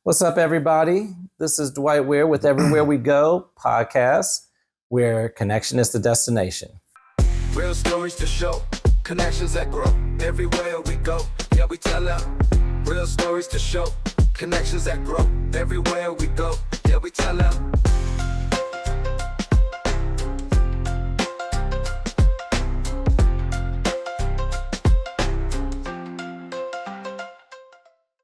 What's up, everybody? This is Dwight Ware with Everywhere We Go podcast, where connection is the destination. Real stories to show, connections that grow. Everywhere we go, yeah, we tell them. Real stories to show, connections that grow. Everywhere we go, yeah, we tell them.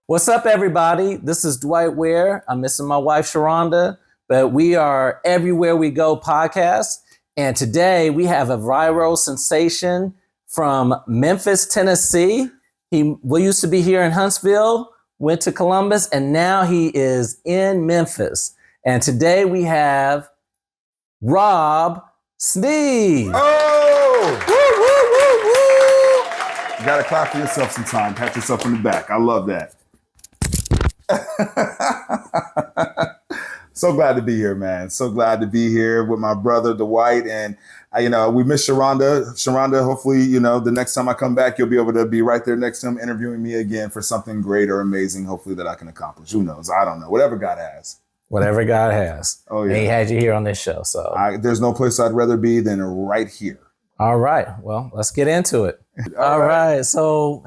What's up, everybody? This is Dwight Ware. I'm missing my wife, Sharonda, but we are Everywhere We Go podcast. And today we have a viral sensation from Memphis, Tennessee. He used to be here in Huntsville, went to Columbus, and now he is in Memphis. And today we have Rob Sneed. Oh! Woo, woo, woo, woo! You gotta clap for yourself sometime. Pat yourself on the back. I love that. So glad to be here, man. So glad to be here with my brother, Dwight. And, we miss Sharonda. Sharonda, hopefully, the next time I come back, you'll be able to be right there next to him, interviewing me again for something great or amazing, hopefully, that I can accomplish. Who knows? I don't know. Whatever God has. Whatever God has. Oh, yeah. And he had you here on this show. So there's no place I'd rather be than right here. All right. Well, let's get into it. All right. So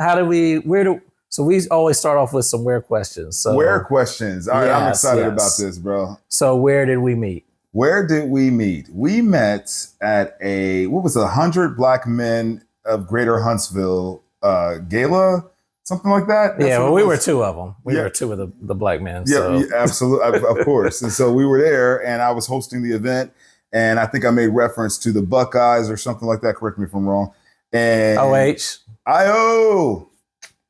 So we always start off with some Ware questions. So Ware questions. All right, I'm excited about this, bro. So where did we meet? Where did we meet? We met at a 100 Black Men of Greater Huntsville gala, something like that. Yeah, well, we were two of them. We were two of the Black men. Yeah, absolutely, of course. And so we were there, and I was hosting the event, and I think I made reference to the Buckeyes or something like that. Correct me if I'm wrong. And OH. I-O.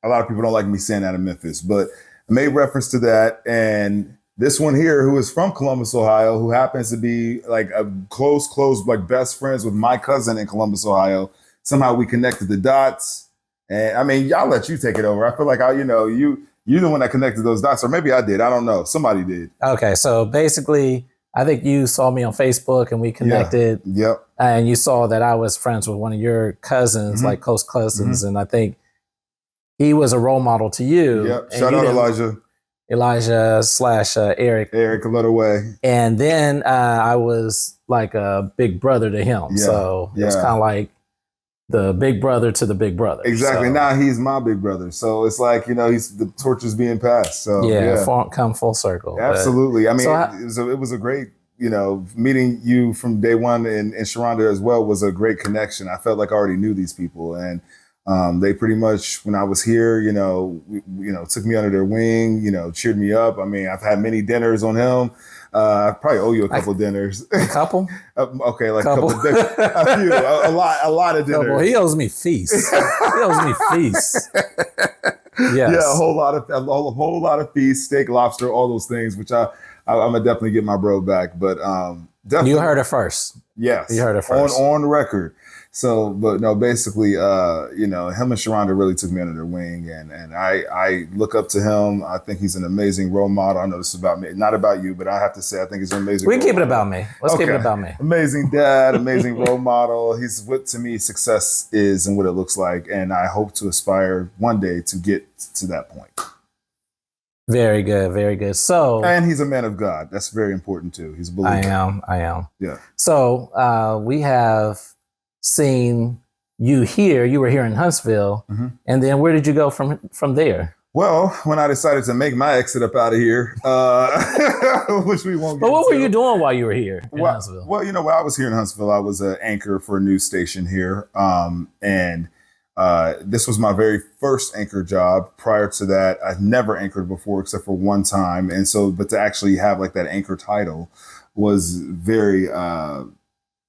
A lot of people don't like me saying that in Memphis, but I made reference to that. And this one here, who is from Columbus, Ohio, who happens to be like a close, like best friends with my cousin in Columbus, Ohio. Somehow we connected the dots. And I mean, I'll let you take it over. I feel like you're the one that connected those dots, or maybe I did. I don't know. Somebody did. Okay. So basically, I think you saw me on Facebook and we connected. Yeah. Yep. And you saw that I was friends with one of your cousins, like close cousins. And I think he was a role model to you. Yep. Shout out Elijah. Elijah/Eric. Eric, a little way. And then I was like a big brother to him. Yeah. So it was kind of like the big brother to the big brother. Exactly. So, now he's my big brother. So it's like, the torch is being passed. So come full circle. Absolutely. It was a great, meeting you from day one and Sharonda as well was a great connection. I felt like I already knew these people. And they pretty much, when I was here, took me under their wing, cheered me up. I mean, I've had many dinners on him. I probably owe you a couple dinners. A couple? Okay, like a couple dinners. A few, a lot of dinners. Couple. He owes me feasts. Yes. Yeah, a whole lot of feasts, steak, lobster, all those things, which I'm gonna definitely get my bro back. But definitely, you heard it first. Yes, you heard it first on record. So, but no, basically, him and Sharonda really took me under their wing, and I look up to him. I think he's an amazing role model. I know this is about me, not about you, but I have to say, I think he's an amazing. We can keep it about me. Let's keep it about me. Amazing dad, amazing role model. He's what to me success is and what it looks like, and I hope to aspire one day to get to that point. Very good, very good. So, and he's a man of God. That's very important too. He's a believer. I am. Yeah. So we have seen you here. You were here in Huntsville, and then where did you go from there? Well, when I decided to make my exit up out of here, which we won't get But what into. were you doing while you were here in Huntsville? Well, when I was here in Huntsville, I was an anchor for a news station here, and this was my very first anchor job. Prior to that, I'd never anchored before except for one time, and so but to actually have like that anchor title was very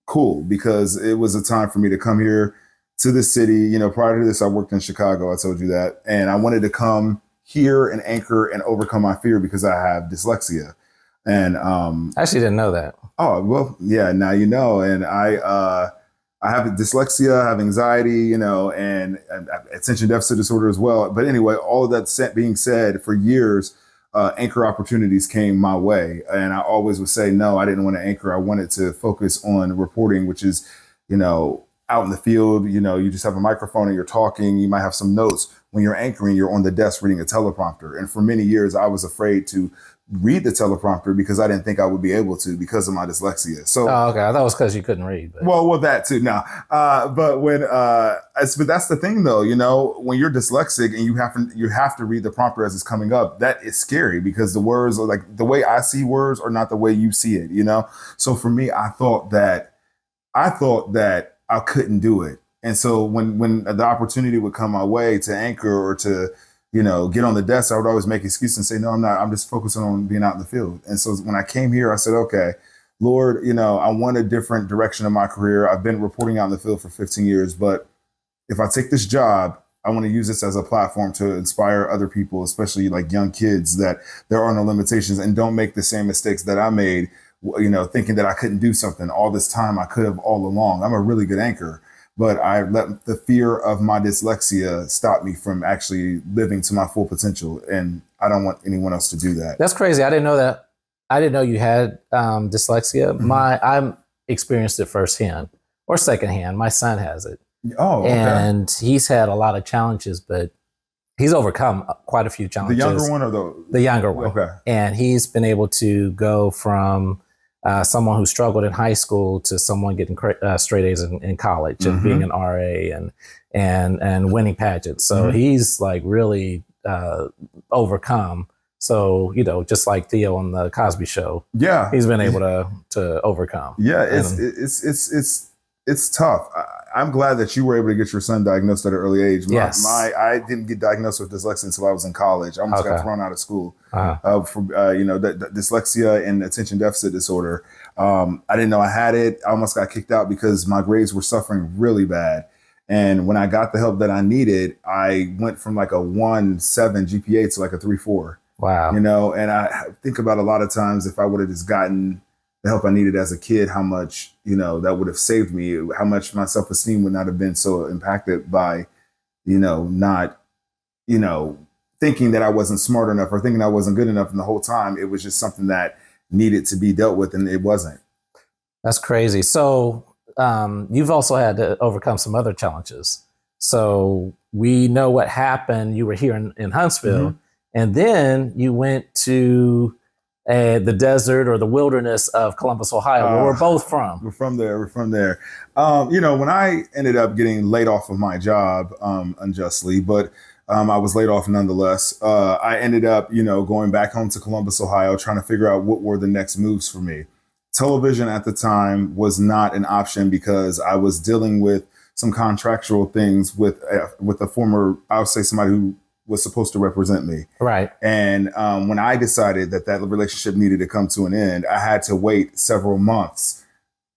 cool, because it was a time for me to come here to the city. Prior to this, I worked in Chicago. I told you that. And I wanted to come here and anchor and overcome my fear because I have dyslexia. And I actually didn't know that. Oh, well, yeah, now you know. And I have dyslexia, I have anxiety, and attention deficit disorder as well. But anyway, all of that being said, for years, anchor opportunities came my way. And I always would say, no, I didn't want to anchor. I wanted to focus on reporting, which is, out in the field, you just have a microphone and you're talking, you might have some notes. When you're anchoring, you're on the desk reading a teleprompter. And for many years, I was afraid to read the teleprompter because I didn't think I would be able to because of my dyslexia. So, okay. I thought it was because you couldn't read. But. Well, that too. No, but but that's the thing though, when you're dyslexic and you have to read the prompter as it's coming up, that is scary because the words are like the way I see words are not the way you see it, So for me, I thought that I couldn't do it. And so when the opportunity would come my way to anchor or to, get on the desk, I would always make excuses and say, no, I'm not. I'm just focusing on being out in the field. And so when I came here, I said, okay, Lord, I want a different direction of my career. I've been reporting out in the field for 15 years, but if I take this job, I want to use this as a platform to inspire other people, especially like young kids, that there are no limitations and don't make the same mistakes that I made, thinking that I couldn't do something all this time. I could have all along. I'm a really good anchor. But I let the fear of my dyslexia stop me from actually living to my full potential. And I don't want anyone else to do that. That's crazy. I didn't know that. I didn't know you had dyslexia. Mm-hmm. I experienced it firsthand or secondhand. My son has it. Oh, okay. And he's had a lot of challenges, but he's overcome quite a few challenges. The younger one or the younger one? Okay. And he's been able to go from someone who struggled in high school to someone getting straight A's in college and being an RA and winning pageants. So he's like really overcome. So, just like Theo on the Cosby Show. Yeah. He's been able to overcome. Yeah, it's tough. I'm glad that you were able to get your son diagnosed at an early age. Yes. I didn't get diagnosed with dyslexia until I was in college. I almost got thrown out of school for dyslexia and attention deficit disorder. I didn't know I had it. I almost got kicked out because my grades were suffering really bad. And when I got the help that I needed, I went from like a 1.7 GPA to like a 3.4. Wow. And I think about a lot of times if I would have just gotten the help I needed as a kid, how much, that would have saved me, how much my self-esteem would not have been so impacted by, not, thinking that I wasn't smart enough or thinking I wasn't good enough. And the whole time it was just something that needed to be dealt with and it wasn't. That's crazy. So you've also had to overcome some other challenges. So we know what happened. You were here in Huntsville and then you went to the desert or the wilderness of Columbus, Ohio, where we're both from. We're from there. When I ended up getting laid off of my job unjustly, but I was laid off nonetheless. I ended up, going back home to Columbus, Ohio, trying to figure out what were the next moves for me. Television at the time was not an option because I was dealing with some contractual things with a former, I would say somebody who was supposed to represent me. Right. And when I decided that relationship needed to come to an end, I had to wait several months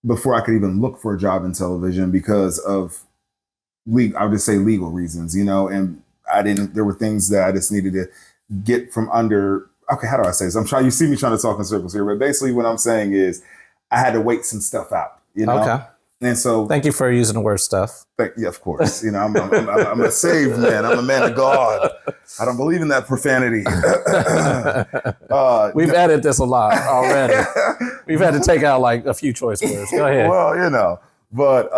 before I could even look for a job in television because of I would just say legal reasons, and there were things that I just needed to get from under. Okay, how do I say this? You see me trying to talk in circles here, but basically what I'm saying is I had to wait some stuff out, Okay. And so, thank you for using the word stuff. Yeah, of course. I'm a saved man. I'm a man of God. I don't believe in that profanity. We've edited this a lot already. We've had to take out like a few choice words. Go ahead. Well, but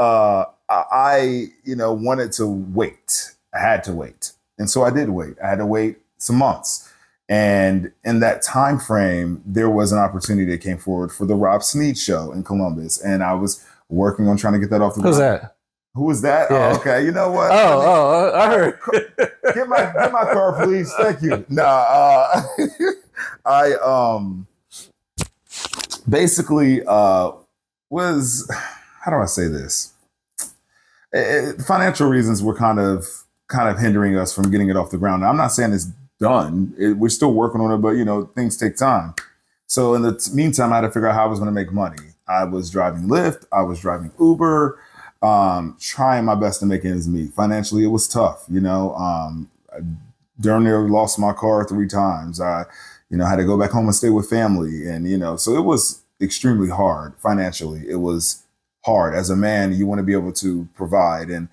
I wanted to wait. I had to wait, and so I did wait. I had to wait some months. And in that time frame, there was an opportunity that came forward for the Rob Sneed show in Columbus, and I was working on trying to get that off the ground. Who's that? Who was that? Yeah. Oh, okay. You know what? I heard. Get my car, please. Thank you. I basically was, how do I say this? Financial reasons were kind of hindering us from getting it off the ground. Now, I'm not saying it's done. We're still working on it, but things take time. So in the meantime, I had to figure out how I was going to make money. I was driving Lyft. I was driving Uber, trying my best to make ends meet. Financially, it was tough. I darn near lost my car 3 times. I, had to go back home and stay with family. And, so it was extremely hard financially. It was hard. As a man, you want to be able to provide and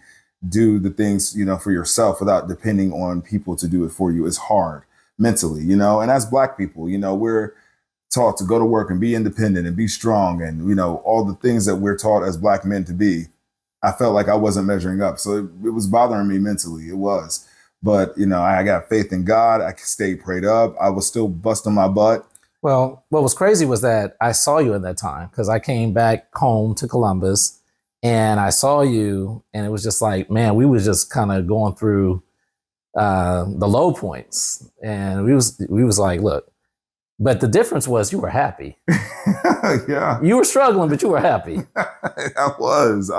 do the things, for yourself without depending on people to do it for you. It's hard mentally, and as Black people, we're taught to go to work and be independent and be strong and, all the things that we're taught as Black men to be. I felt like I wasn't measuring up. So it was bothering me mentally. It was. But, I got faith in God. I stayed prayed up. I was still busting my butt. Well, what was crazy was that I saw you at that time because I came back home to Columbus and I saw you, and it was just like, man, we was just kind of going through the low points, and we was like, look, but the difference was you were happy. Yeah, you were struggling, but you were happy. I was.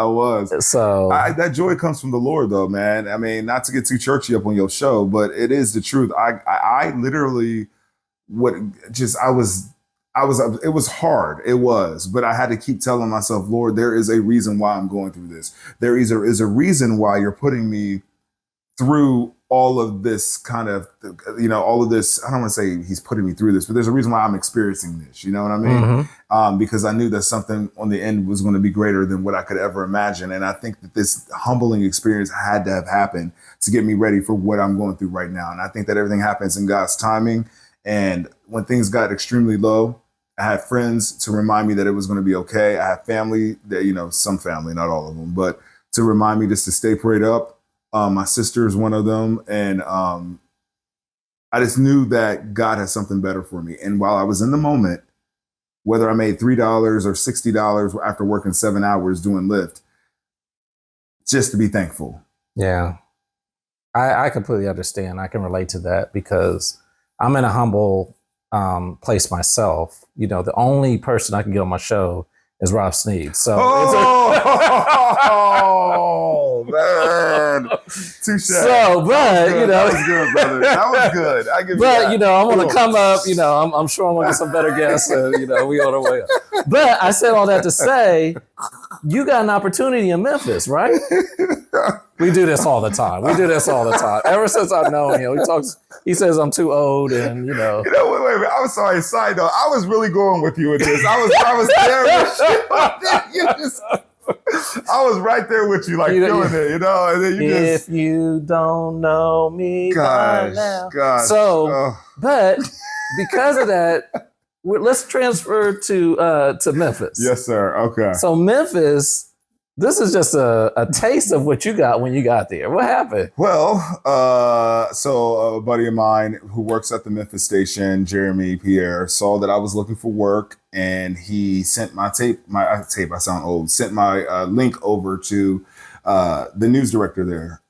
So that joy comes from the Lord, though, man. I mean, not to get too churchy up on your show, but it is the truth. I literally. It was hard. It was, but I had to keep telling myself, Lord, there is a reason why I'm going through this. There is a reason why you're putting me through all of this kind of, all of this. I don't want to say he's putting me through this, but there's a reason why I'm experiencing this. You know what I mean? Mm-hmm. Because I knew that something on the end was going to be greater than what I could ever imagine. And I think that this humbling experience had to have happened to get me ready for what I'm going through right now. And I think that everything happens in God's timing. And when things got extremely low, I had friends to remind me that it was going to be okay. I had family that, some family, not all of them, but to remind me just to stay prayed up. My sister is one of them. And I just knew that God had something better for me. And while I was in the moment, whether I made $3 or $60 after working 7 hours doing Lyft, just to be thankful. Yeah, I completely understand. I can relate to that because I'm in a humble place myself. The only person I can get on my show is Rob Sneed. So, man, touche. So, but that was good, brother. That was good. I give you that. I want to come up. I'm sure I'm gonna get some better guests. And, we on our way up. But I said all that to say, you got an opportunity in Memphis, right? We do this all the time. Ever since I've known him, he says I'm too old, and wait. I'm sorry. Side note, I was really going with you with this. I was there with you. I was right there with you, like feeling it, And then if you don't know me by now. So, but because of that, let's transfer to Memphis. Yes, sir. Okay. So Memphis. This is just a taste of what you got when you got there. What happened? Well, so a buddy of mine who works at the Memphis station, Jeremy Pierre, saw that I was looking for work, and he sent my tape. I sound old. Sent my link over to the news director there.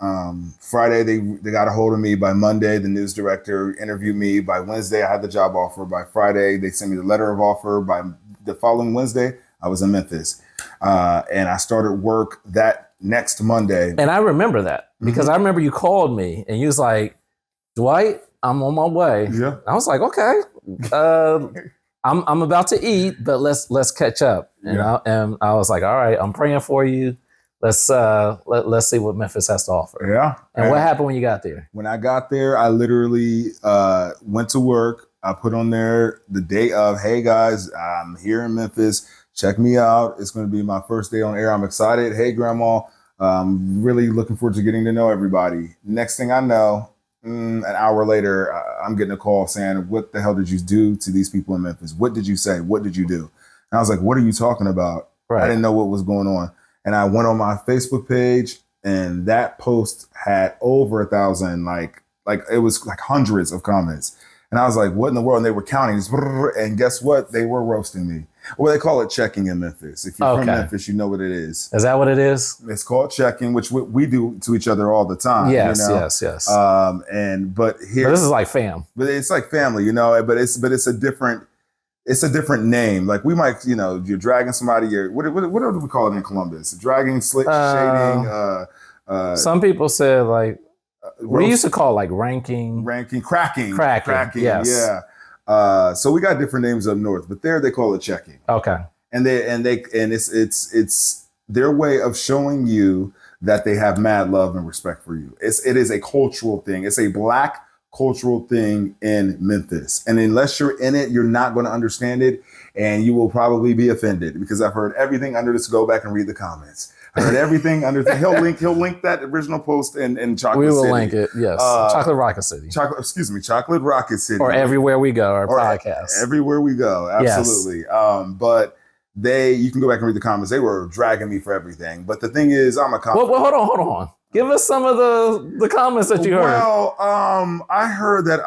Friday, they got a hold of me. By Monday, the news director interviewed me. By Wednesday, I had the job offer. By Friday, they sent me the letter of offer. By the following Wednesday, I was in Memphis. And I started work that next Monday. And I remember that because I remember you called me and you was like, Dwight, I'm on my way. Yeah. I was like, okay, I'm about to eat, but let's catch up. And I was like, all right, I'm praying for you. Let's see what Memphis has to offer. Yeah. And what happened when you got there? When I got there, I literally went to work. I put on there the day of, hey guys, I'm here in Memphis. Check me out. It's going to be my first day on air. I'm excited. Hey, Grandma. I'm really looking forward to getting to know everybody. Next thing I know, an hour later, I'm getting a call saying, what the hell did you do to these people in Memphis? What did you say? What did you do? And I was like, what are you talking about? Right. I didn't know what was going on. And I went on my Facebook page, and that post had over 1,000, like it was like hundreds of comments. And I was like, what in the world? And they were counting. And guess what? They were roasting me. Well, they call it checking in Memphis. If you're from Memphis, you know what it is. Is that what it is? It's called checking, which we do to each other all the time. Yes. But here, this is like fam. But it's like family, But it's a different name. Like we might, you're dragging somebody. What do we call it in Columbus? Dragging, shading. Some people say like we used to call it like ranking, cracking. Yes. Yeah. So we got different names up north, but there they call it checking. Okay. And it's their way of showing you that they have mad love and respect for you. It is a cultural thing. It's a Black cultural thing in Memphis. And unless you're in it, you're not going to understand it. And you will probably be offended because I've heard everything under this. Go back and read the comments. I heard everything under. He'll link that original post in Chocolate City. We will link it. Yes, Chocolate Rocket City. Chocolate Rocket City. Or Everywhere We Go, our podcast. Everywhere we go, absolutely. Yes. But you can go back and read the comments. They were dragging me for everything. But the thing is, I'm a confident. Well, hold on. Give us some of the comments that you heard. Well, I heard that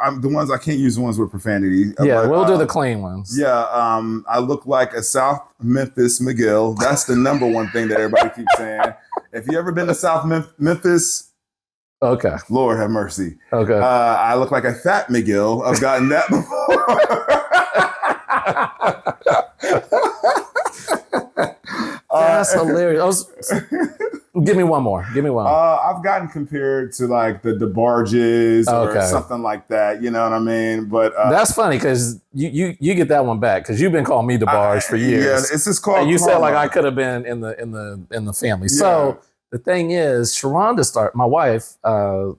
I'm the ones I can't use the ones with profanity. Yeah, but, we'll do the clean ones. Yeah, I look like a South Memphis McGill. That's the number one thing that everybody keeps saying. If you ever been to South Memphis, okay, Lord have mercy. Okay, I look like a fat McGill. I've gotten that before. That's hilarious. Give me one more. I've gotten compared to like the DeBarges or Okay. something like that. You know what I mean? But that's funny because you get that one back because you've been calling me DeBarge for years. Yeah, it's just called. And you said like karma. I could have been in the family. Yeah. So the thing is, Sharonda my wife,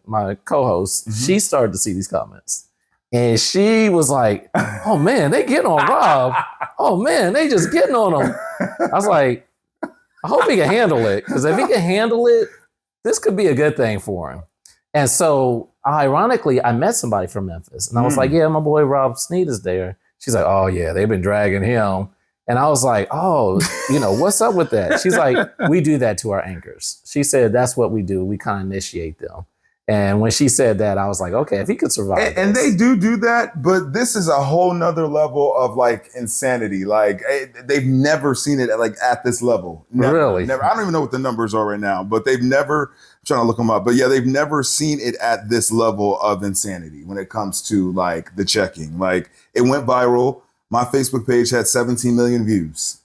my co-host, she started to see these comments. And she was like, oh man, they getting on Rob. Oh man, they just getting on him. I was like, I hope he can handle it. Because if he can handle it, this could be a good thing for him. And so ironically, I met somebody from Memphis. And I was like, yeah, my boy Rob Sneed is there. She's like, oh yeah, they've been dragging him. And I was like, oh, what's up with that? She's like, we do that to our anchors. She said, that's what we do. We kind of initiate them. And when she said that, I was like, okay, if he could survive. And they do that, but this is a whole nother level of like insanity. Like they've never seen it at this level. Never, really? Never. I don't even know what the numbers are right now, but they've never, I'm trying to look them up, but yeah, they've never seen it at this level of insanity when it comes to like the checking. Like it went viral. My Facebook page had 17 million views.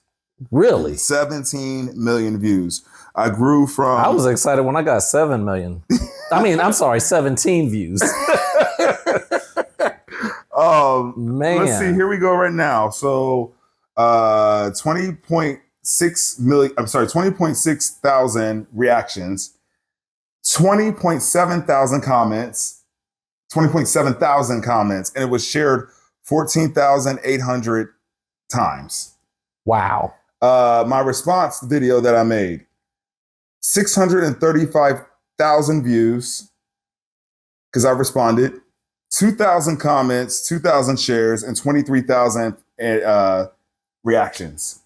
Really? 17 million views. I grew from... I was excited when I got 7 million. I mean, I'm sorry, 17 views. Man. Let's see, here we go right now. So 20.6 thousand reactions, 20.7 thousand comments, and it was shared 14,800 times. Wow. My response video that I made, 635,000 views because I responded, 2,000 comments, 2,000 shares, and 23,000 reactions.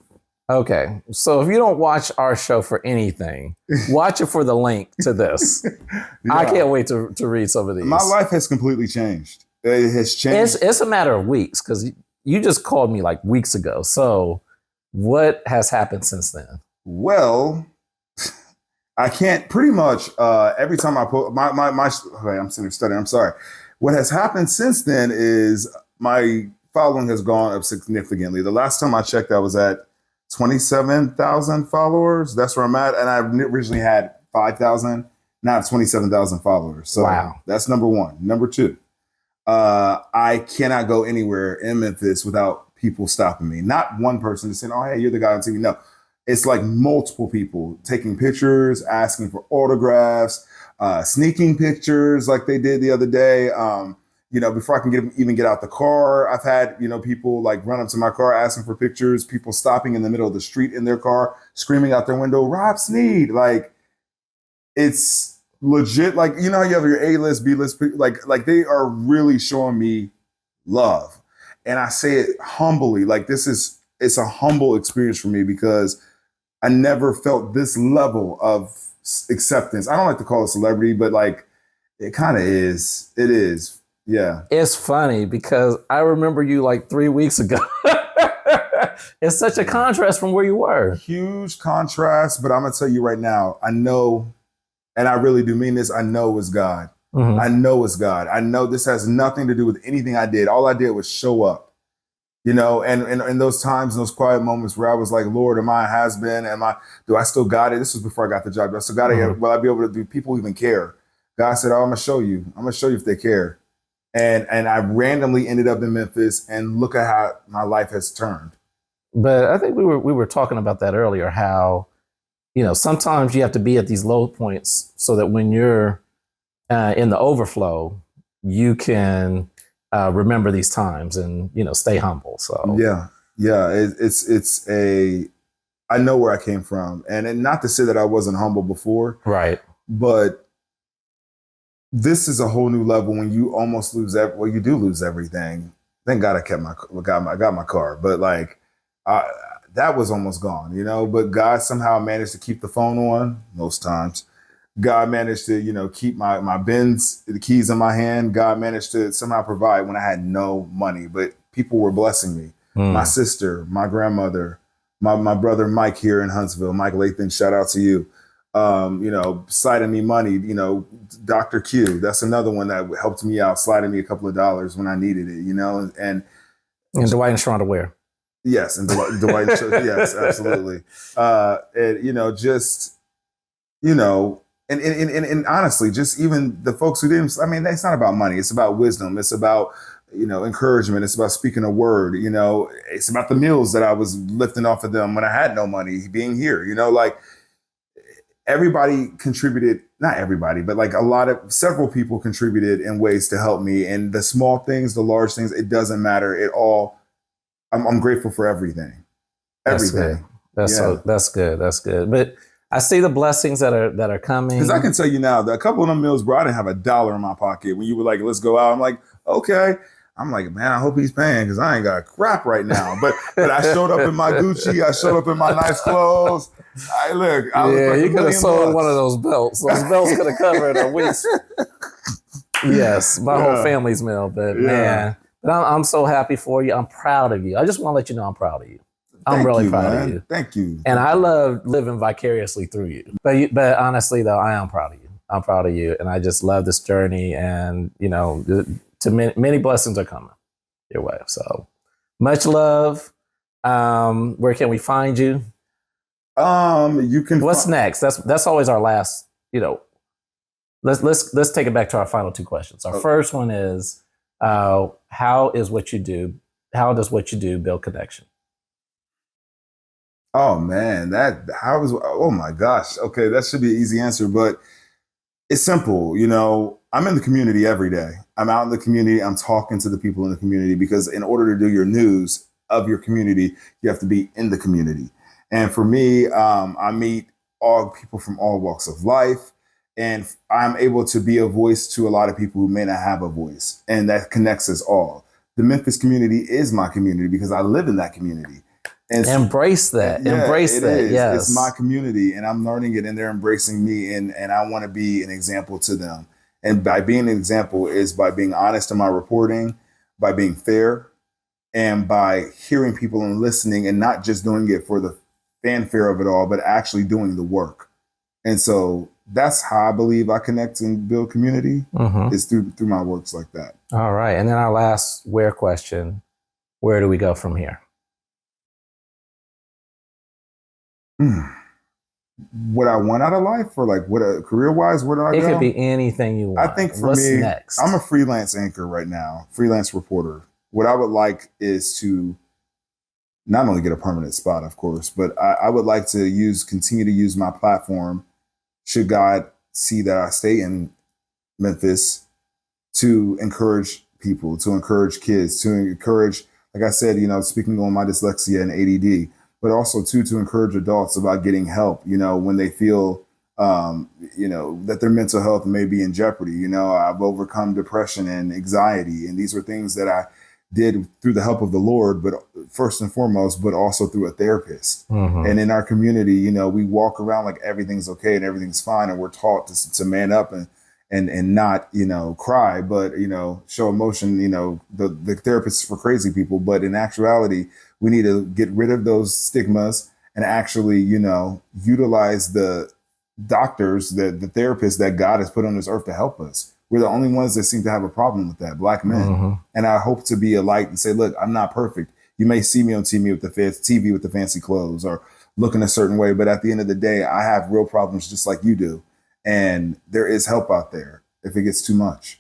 Okay. So if you don't watch our show for anything, watch it for the link to this. Yeah. I can't wait to read some of these. My life has completely changed. It has changed. It's a matter of weeks because you just called me like weeks ago. So what has happened since then? Well, I can't pretty much every time I put my okay, I'm sitting here studying. I'm sorry. What has happened since then is my following has gone up significantly. The last time I checked, I was at 27,000 followers. That's where I'm at. And I originally had 5,000. Now I have 27,000 followers. So wow. That's number one. Number two, I cannot go anywhere in Memphis without people stopping me. Not one person just saying, oh, hey, you're the guy on TV. No. It's like multiple people taking pictures, asking for autographs, sneaking pictures like they did the other day. Before I can even get out the car, I've had, people like run up to my car asking for pictures, people stopping in the middle of the street in their car, screaming out their window, Rob Sneed. Like, it's legit. Like, you have your A-list, B-list, like they are really showing me love. And I say it humbly, like it's a humble experience for me because I never felt this level of acceptance. I don't like to call it celebrity, but like it kind of is. It is. Yeah. It's funny because I remember you like 3 weeks ago. It's such a contrast from where you were. Huge contrast, but I'm going to tell you right now, I know, and I really do mean this, I know it's God. Mm-hmm. I know it's God. I know this has nothing to do with anything I did. All I did was show up. And in those times, in those quiet moments where I was like, Lord, am I a has-been? Do I still got it? This was before I got the job. Do I still got it? Will I be able to do people even care? God said, oh, I'm going to show you. I'm going to show you if they care. And I randomly ended up in Memphis, and look at how my life has turned. But I think we were talking about that earlier, how, sometimes you have to be at these low points so that when you're in the overflow, you can remember these times and, stay humble. So yeah. I know where I came from, and not to say that I wasn't humble before, right? But this is a whole new level when you almost lose you do lose everything. Thank God I got my car, but like that was almost gone, but God somehow managed to keep the phone on most times. God managed to, keep my Benz, the keys in my hand. God managed to somehow provide when I had no money, but people were blessing me. My sister, my grandmother, my brother Mike here in Huntsville, Mike Lathan, shout out to you. Sliding me money, Dr. Q, that's another one that helped me out, sliding me a couple of dollars when I needed it, and Dwight and Sharonda Ware. Yes, and Dwight, yes, absolutely. And honestly, just even the folks who didn't, it's not about money. It's about wisdom. It's about, encouragement. It's about speaking a word, it's about the meals that I was lifting off of them when I had no money being here, everybody contributed, not everybody, but like several people contributed in ways to help me. And the small things, the large things, it doesn't matter. I'm grateful for everything. Everything. That's good. That's good. But I see the blessings that are coming. Because I can tell you now that a couple of them meals, bro, I didn't have $1 in my pocket. When you were like, let's go out, I'm like, okay. I'm like, man, I hope he's paying because I ain't got crap right now. But I showed up in my Gucci. I showed up in my nice clothes. You could have sold one of those belts. Those belts could have covered a week's. Yes, my whole family's meal. But man, I'm so happy for you. I'm proud of you. I just want to let you know I'm proud of you. I'm really proud of you. Thank you. And I love living vicariously through you. But honestly, though, I am proud of you. I'm proud of you. And I just love this journey. And, many blessings are coming your way. So much love. Where can we find you? You can. What's next? That's always our last, let's take it back to our final two questions. Our first one is, how does what you do build connection? Oh man, oh my gosh. Okay, that should be an easy answer, but it's simple. I'm in the community every day. I'm out in the community. I'm talking to the people in the community because in order to do your news of your community, you have to be in the community. And for me, I meet all people from all walks of life, and I'm able to be a voice to a lot of people who may not have a voice, and that connects us all. The Memphis community is my community because I live in that community. And embrace that. Yeah, embrace that. Is. Yes. It's my community and I'm learning it and they're embracing me and I want to be an example to them. And by being an example is by being honest in my reporting, by being fair, and by hearing people and listening and not just doing it for the fanfare of it all, but actually doing the work. And so that's how I believe I connect and build community is through my works like that. All right. And then our last where question, where do we go from here? What I want out of life or like career-wise, where do I go? It could be anything you want. I think for What's me, next? I'm a freelance anchor right now, freelance reporter. What I would like is to not only get a permanent spot, of course, but I would like to continue to use my platform, should God see that I stay in Memphis, to encourage people, to encourage kids, to encourage, like I said, speaking on my dyslexia and ADD, but also to encourage adults about getting help, when they feel, that their mental health may be in jeopardy. I've overcome depression and anxiety, and these were things that I did through the help of the Lord, but first and foremost, but also through a therapist. And in our community, we walk around like everything's okay and everything's fine. And we're taught to man up and not, cry, but, show emotion. The therapist is for crazy people, but in actuality, we need to get rid of those stigmas and actually, utilize the doctors, the therapists that God has put on this earth to help us. We're the only ones that seem to have a problem with that, Black men. And I hope to be a light and say, look, I'm not perfect. You may see me on TV with the fancy clothes or looking a certain way, but at the end of the day, I have real problems just like you do. And there is help out there if it gets too much.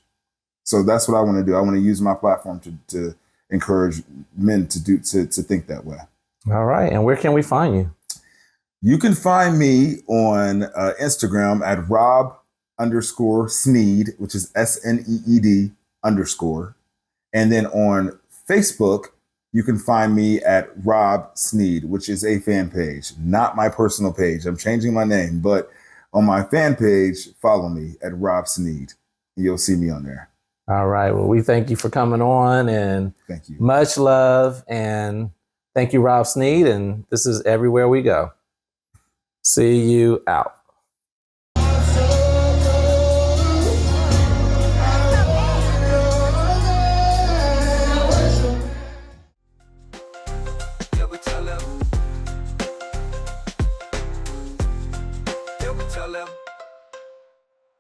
So that's what I want to do. I want to use my platform to encourage men to think that way. All right. And where can we find you? You can find me on Instagram at Rob_Sneed, which is SNEED_. And then on Facebook, you can find me at Rob Sneed, which is a fan page, not my personal page. I'm changing my name, but on my fan page, follow me at Rob Sneed. You'll see me on there. All right. Well, we thank you for coming on and thank you. Much love and Thank you, Rob Sneed, and this is Everywhere We Go. See you out. Yeah, we tell them. Yeah, we tell them.